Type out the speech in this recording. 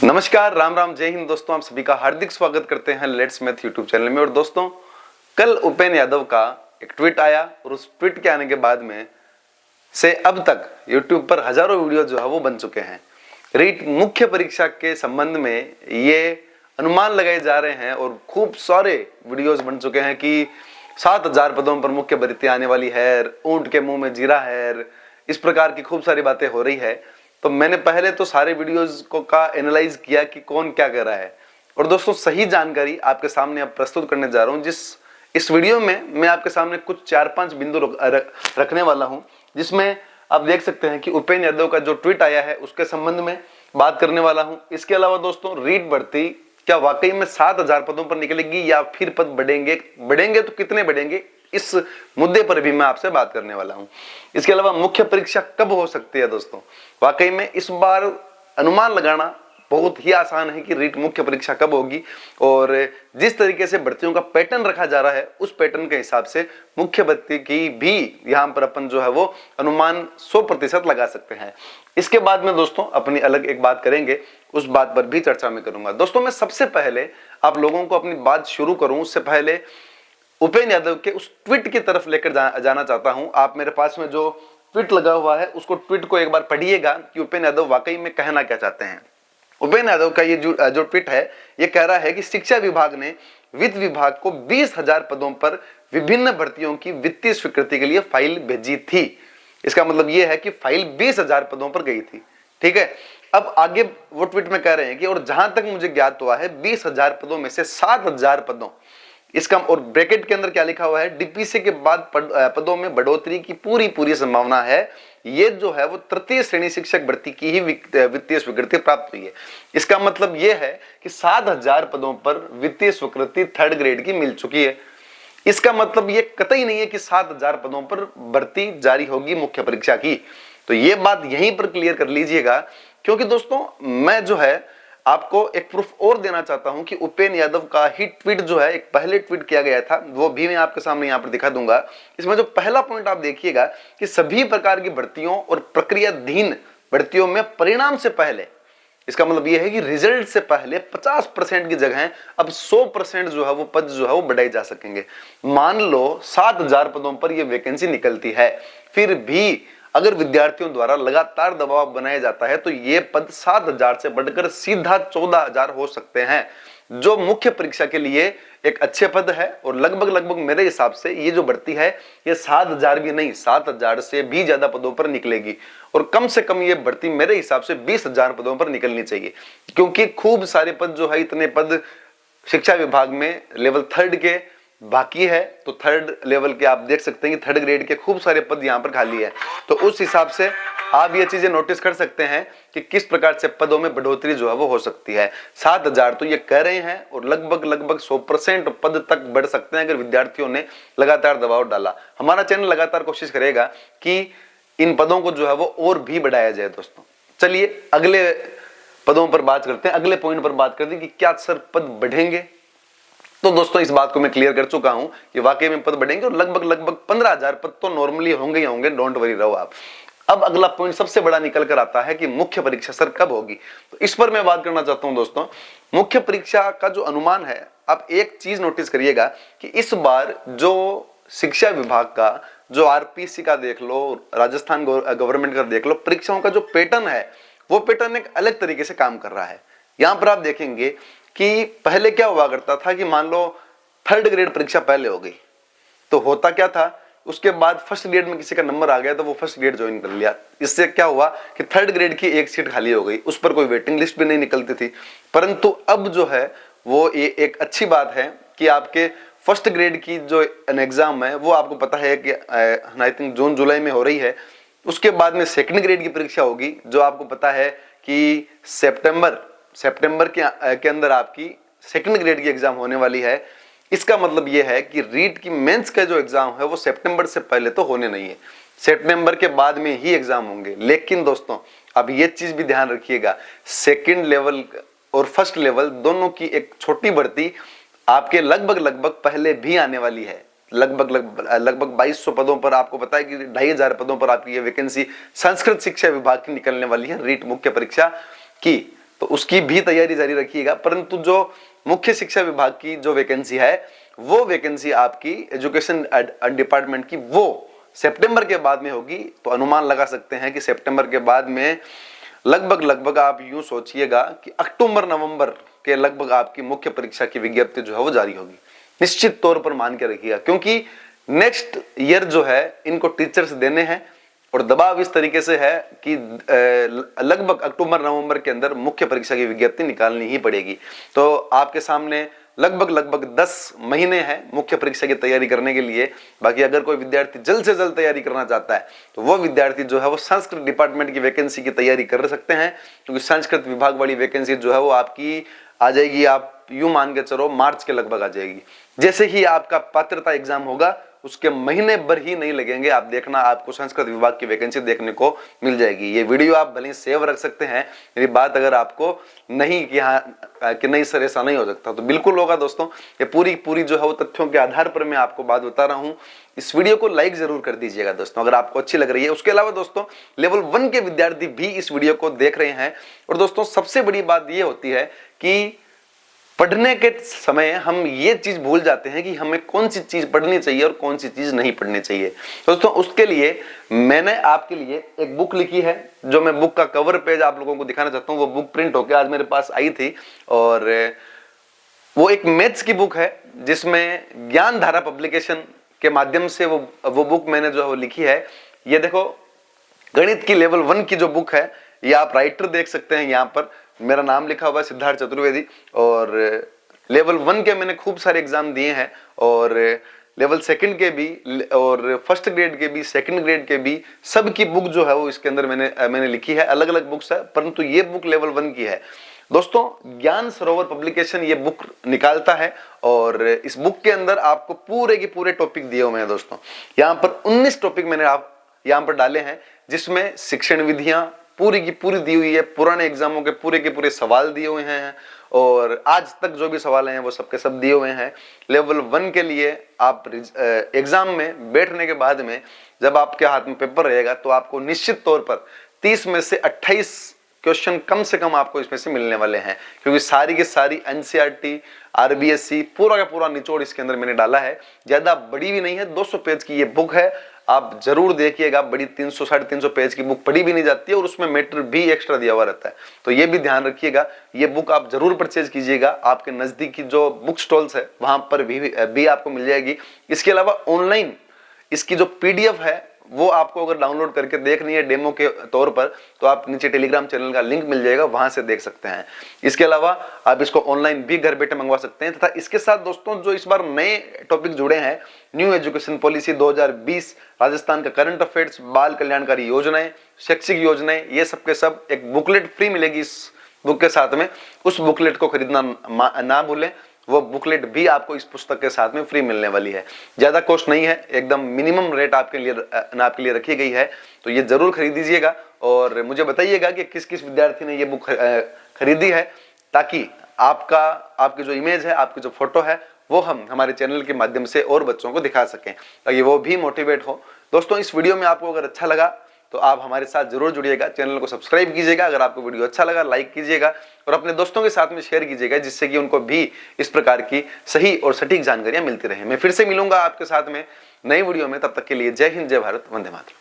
नमस्कार, राम राम, जय हिंद दोस्तों। आप सभी का हार्दिक स्वागत करते हैं लेट्स मैथ यूट्यूब चैनल में। और दोस्तों, कल उपेंद्र यादव का एक ट्वीट आया और उस ट्वीट के आने के बाद में से अब तक यूट्यूब पर हजारों वीडियो जो है वो बन चुके हैं। रीट मुख्य परीक्षा के संबंध में ये अनुमान लगाए जा रहे हैं और खूब सारे वीडियोज बन चुके हैं कि 7,000 पदों पर मुख्य भर्ती आने वाली है, ऊंट के मुंह में जीरा है, इस प्रकार की खूब सारी बातें हो रही है। तो मैंने पहले तो सारे वीडियोज को का एनालाइज किया कि कौन क्या कर रहा है, और दोस्तों सही जानकारी आपके सामने अब प्रस्तुत करने जा रहा हूं। इस वीडियो में मैं आपके सामने कुछ 4-5 बिंदु रखने वाला हूं, जिसमें आप देख सकते हैं कि उपेंद्र यादव का जो ट्वीट आया है उसके संबंध में बात करने वाला हूं। इसके अलावा दोस्तों, रीट भर्ती क्या वाकई में 7,000 पदों पर निकलेगी या फिर पद बढ़ेंगे तो कितने बढ़ेंगे, इस मुद्दे पर भी मैं आपसे बात करने वाला हूं। इसके अलावा मुख्य परीक्षा कब हो सकती है दोस्तों, वाकई में इस बार अनुमान लगाना बहुत ही आसान है कि रीट मुख्य परीक्षा कब होगी, और जिस तरीके से भर्तियों का पैटर्न रखा जा रहा है उस पैटर्न के हिसाब से मुख्य भर्ती की भी यहां पर अपन जो है वो अनुमान 100% लगा सकते हैं। इसके बाद में दोस्तों अपनी अलग एक बात करेंगे, उस बात पर भी चर्चा में करूंगा। दोस्तों, मैं सबसे पहले आप लोगों को अपनी बात शुरू करूं उससे पहले उपेंद्र यादव के उस ट्वीट की तरफ लेकर जाना चाहता हूं। आप मेरे पास में जो ट्वीट लगा हुआ है उसको ट्वीट को एक बार पढ़िएगा कि उपेंद्र यादव वाकई में कहना क्या चाहते हैं। उपेंद्र यादव का ये जो ट्वीट है, ये कह रहा है कि शिक्षा विभाग ने वित्त विभाग को 20,000 पदों पर विभिन्न भर्तियों की वित्तीय स्वीकृति के लिए फाइल भेजी थी। इसका मतलब यह है कि फाइल 20,000 पदों पर गई थी। ठीक है, अब आगे वो ट्वीट में कह रहे हैं कि और जहां तक मुझे ज्ञात हुआ है 20,000 पदों में से 7,000 पदों, इसका और ब्रैकेट के अंदर क्या लिखा हुआ है, डीपीसी के बाद पदों में बढ़ोतरी की पूरी संभावना है। ये जो है वो तृतीय श्रेणी शिक्षक भर्ती की ही वित्तीय स्वीकृति प्राप्त हुई है। इसका मतलब ये है कि 7,000 पदों पर वित्तीय स्वीकृति 3rd ग्रेड की मिल चुकी है। इसका मतलब ये कतई नहीं है कि 7,000 पदों पर भर्ती जारी होगी मुख्य परीक्षा की। तो ये बात यहीं पर क्लियर कर लीजिएगा, क्योंकि दोस्तों मैं जो है आपको एक प्रूफ और देना चाहता हूं कि उपेंद्र यादव का ही ट्वीट जो है, एक पहले ट्वीट किया गया था, वो भी मैं आपके सामने यहां पर दिखा दूंगा। इसमें जो पहला पॉइंट आप देखिएगा कि सभी प्रकार की भर्तियों और प्रक्रियाधीन भर्तियों में परिणाम से पहले, इसका मतलब यह है कि रिजल्ट से पहले 50% की जगह अब 100% जो है वो पद जो है वो बढ़ाए जा सकेंगे। मान लो 7,000 पदों पर यह वैकेंसी निकलती है, फिर भी अगर विद्यार्थियों द्वारा लगातार दबाव बनाया जाता है तो ये पद 7,000 से बढ़कर सीधा 14,000 हो सकते हैं, जो मुख्य परीक्षा के लिए एक अच्छे पद है। और लगभग मेरे हिसाब से ये जो भर्ती है ये 7,000 भी नहीं, 7,000 से भी ज्यादा पदों पर निकलेगी। और कम से कम ये भर्ती मेरे हिसाब से 20,000 पदों पर निकलनी चाहिए, क्योंकि खूब सारे पद जो है, इतने पद शिक्षा विभाग में लेवल 3rd के बाकी है। तो 3rd लेवल के आप देख सकते हैं कि 3rd ग्रेड के खूब सारे पद यहां पर खाली है। तो उस हिसाब से आप ये चीजें नोटिस कर सकते हैं कि किस प्रकार से पदों में बढ़ोतरी जो है वो हो सकती है। 7,000 तो ये कह रहे हैं, और लगभग 100% पद तक बढ़ सकते हैं अगर विद्यार्थियों ने लगातार दबाव डाला। हमारा चैनल लगातार कोशिश करेगा कि इन पदों को जो है वो और भी बढ़ाया जाए। दोस्तों चलिए अगले पदों पर बात करते हैं, अगले पॉइंट पर बात करते हैं कि क्या सर पद बढ़ेंगे। तो दोस्तों इस बात को मैं क्लियर कर चुका हूं कि वाकई में पद बढ़ेंगे, और लगभग 15,000 पद तो नॉर्मली होंगे ही होंगे, डोंट वरी रहो आप। अब अगला पॉइंट सबसे बड़ा निकल कर आता है कि मुख्य परीक्षा सर कब होगी। तो इस पर मैं बात करना चाहता हूं दोस्तों। मुख्य परीक्षा का जो अनुमान है, आप एक चीज नोटिस करिएगा कि इस बार जो शिक्षा विभाग का जो आरपीसी का देख लो, राजस्थान गवर्नमेंट का देख लो, परीक्षाओं का जो पैटर्न है वो पैटर्न एक अलग तरीके से काम कर रहा है। यहां पर आप देखेंगे कि पहले क्या हुआ करता था कि मान लो 3rd ग्रेड परीक्षा पहले हो गई तो होता क्या था, उसके बाद 1st ग्रेड में किसी का नंबर आ गया तो वो 1st ग्रेड ज्वाइन कर लिया। इससे क्या हुआ कि 3rd ग्रेड की एक सीट खाली हो गई, उस पर कोई वेटिंग लिस्ट भी नहीं निकलती थी। परंतु अब जो है वो एक अच्छी बात है कि आपके 1st ग्रेड की जो एग्जाम है वो आपको पता है कि आई थिंक जून जुलाई में हो रही है। उसके बाद में 2nd ग्रेड की परीक्षा होगी, जो आपको पता है कि सितंबर के अंदर आपकी 2nd ग्रेड की एग्जाम होने वाली है। इसका मतलब यह है कि रीट की मेंस का जो एग्जाम है वो सितंबर से पहले तो होने नहीं है, सितंबर के बाद में ही एग्जाम होंगे। लेकिन दोस्तों अब ये चीज भी ध्यान रखिएगा, 2nd लेवल और 1st लेवल दोनों की एक छोटी भर्ती आपके लगभग पहले भी आने वाली है। लगभग 2,200 पदों पर, आपको पता है कि 2,500 पदों पर आपकी ये वैकेंसी संस्कृत शिक्षा विभाग की निकलने वाली है रीट मुख्य परीक्षा की। तो उसकी भी तैयारी जारी रखिएगा। परंतु जो मुख्य शिक्षा विभाग की जो वैकेंसी है, वो वैकेंसी आपकी एजुकेशन डिपार्टमेंट की वो सितंबर के बाद में होगी। तो अनुमान लगा सकते हैं कि सितंबर के बाद में लगभग आप यूं सोचिएगा कि अक्टूबर नवंबर के लगभग आपकी मुख्य परीक्षा की विज्ञप्ति जो है वो जारी होगी, निश्चित तौर पर मान के रखिएगा। क्योंकि नेक्स्ट ईयर जो है इनको टीचर्स देने हैं और दबाव इस तरीके से है कि लगभग अक्टूबर नवंबर के अंदर मुख्य परीक्षा की विज्ञप्ति निकालनी ही पड़ेगी। तो आपके सामने लगभग 10 महीने हैं मुख्य परीक्षा की तैयारी करने के लिए। बाकी अगर कोई विद्यार्थी जल्द से जल्द तैयारी करना चाहता है तो वो विद्यार्थी जो है वो संस्कृत डिपार्टमेंट की वैकेंसी की तैयारी कर सकते हैं, क्योंकि संस्कृत विभाग वाली वैकेंसी जो है वो आपकी आ जाएगी, आप यूं मान के चलो मार्च के लगभग आ जाएगी। जैसे ही आपका पात्रता एग्जाम होगा उसके महीने भर ही नहीं लगेंगे, आप देखना आपको संस्कृत विभाग की वैकेंसी देखने को मिल जाएगी। ये वीडियो आप भले सेव रख सकते हैं, मेरी बात अगर आपको नहीं कि हाँ कि नहीं सर ऐसा नहीं हो सकता, तो बिल्कुल होगा दोस्तों। ये पूरी जो है वो तथ्यों के आधार पर मैं आपको बात बता रहा हूँ। इस वीडियो को लाइक जरूर कर दीजिएगा दोस्तों अगर आपको अच्छी लग रही है। उसके अलावा दोस्तों लेवल 1 के विद्यार्थी भी इस वीडियो को देख रहे हैं। और दोस्तों सबसे बड़ी बात यह होती है कि पढ़ने के समय हम ये चीज भूल जाते हैं कि हमें कौन सी चीज पढ़नी चाहिए और कौन सी चीज नहीं पढ़नी चाहिए। दोस्तों उसके लिए मैंने आपके लिए एक बुक लिखी है, जो मैं बुक का कवर पेज आप लोगों को दिखाना चाहता हूं। वो बुक प्रिंट होकर आज मेरे पास आई थी और वो एक मैथ्स की बुक है, जिसमें ज्ञान धारा पब्लिकेशन के माध्यम से वो बुक मैंने जो है वो लिखी है। ये देखो गणित की लेवल 1 की जो बुक है, ये आप राइटर देख सकते हैं, यहाँ पर मेरा नाम लिखा हुआ है सिद्धार्थ चतुर्वेदी। और लेवल 1 के मैंने खूब सारे एग्जाम दिए हैं और लेवल 2 के भी और फर्स्ट ग्रेड के भी, सेकंड ग्रेड के भी, सब की बुक जो है वो इसके अंदर मैंने लिखी है। अलग अलग बुक्स है, परंतु ये बुक लेवल 1 की है दोस्तों। ज्ञान सरोवर पब्लिकेशन ये बुक निकालता है और इस बुक के अंदर आपको पूरे के पूरे टॉपिक दिए हुए हैं दोस्तों। यहाँ पर 19 टॉपिक मैंने आप यहाँ पर डाले हैं, जिसमें शिक्षण विधियां पूरी की पूरी दी हुई है, पुराने एग्जामों के पूरे सवाल दिए हुए हैं और आज तक जो भी सवाल हैं वो सबके सब दिए हुए हैं। लेवल 1 के लिए आप एग्जाम में बैठने के बाद में जब आपके हाथ में पेपर रहेगा तो आपको निश्चित तौर पर 30 में से 28 क्वेश्चन कम से कम आपको इसमें से मिलने वाले हैं, क्योंकि सारी की सारी एनसीईआरटी, आरबीएससी पूरा का पूरा निचोड़ इसके अंदर मैंने डाला है। ज्यादा बड़ी भी नहीं है, 200 पेज की ये बुक है, आप जरूर देखिएगा। बड़ी 300 साढ़े 300 पेज की बुक पढ़ी भी नहीं जाती है और उसमें मैटर भी एक्स्ट्रा दिया हुआ रहता है, तो ये भी ध्यान रखिएगा। ये बुक आप जरूर परचेज कीजिएगा, आपके नजदीकी जो बुक स्टॉल्स है वहां पर भी आपको मिल जाएगी। इसके अलावा ऑनलाइन इसकी जो पीडीएफ है वो आपको अगर डाउनलोड करके देखनी है डेमो के तौर पर, तो आप नीचे टेलीग्राम चैनल का लिंक मिल जाएगा, वहां से देख सकते हैं। इसके अलावा आप इसको ऑनलाइन भी घर बैठे मंगवा सकते हैं। तथा इसके साथ दोस्तों जो इस बार नए टॉपिक जुड़े हैं, न्यू एजुकेशन पॉलिसी 2020, राजस्थान का करंट अफेयर्स, बाल कल्याणकारी योजनाएं, शैक्षिक योजनाएं, ये सब के सब एक बुकलेट फ्री मिलेगी इस बुक के साथ में। उस बुकलेट को खरीदना ना भूलें, वो बुकलेट भी आपको इस पुस्तक के साथ में फ्री मिलने वाली है। ज्यादा कॉस्ट नहीं है, एकदम मिनिमम रेट आपके लिए रखी गई है, तो ये जरूर खरीद दीजिएगा। और मुझे बताइएगा कि किस किस विद्यार्थी ने ये बुक खरीदी है, ताकि आपकी जो इमेज है, आपकी जो फोटो है, वो हम हमारे चैनल के माध्यम से और बच्चों को दिखा सकें, ताकि वो भी मोटिवेट हो। दोस्तों इस वीडियो में आपको अगर अच्छा लगा तो आप हमारे साथ जरूर जुड़िएगा, चैनल को सब्सक्राइब कीजिएगा। अगर आपको वीडियो अच्छा लगा लाइक कीजिएगा और अपने दोस्तों के साथ में शेयर कीजिएगा, जिससे कि उनको भी इस प्रकार की सही और सटीक जानकारियां मिलती रहे। मैं फिर से मिलूंगा आपके साथ में नई वीडियो में, तब तक के लिए जय हिंद, जय भारत, वंदे मातरम।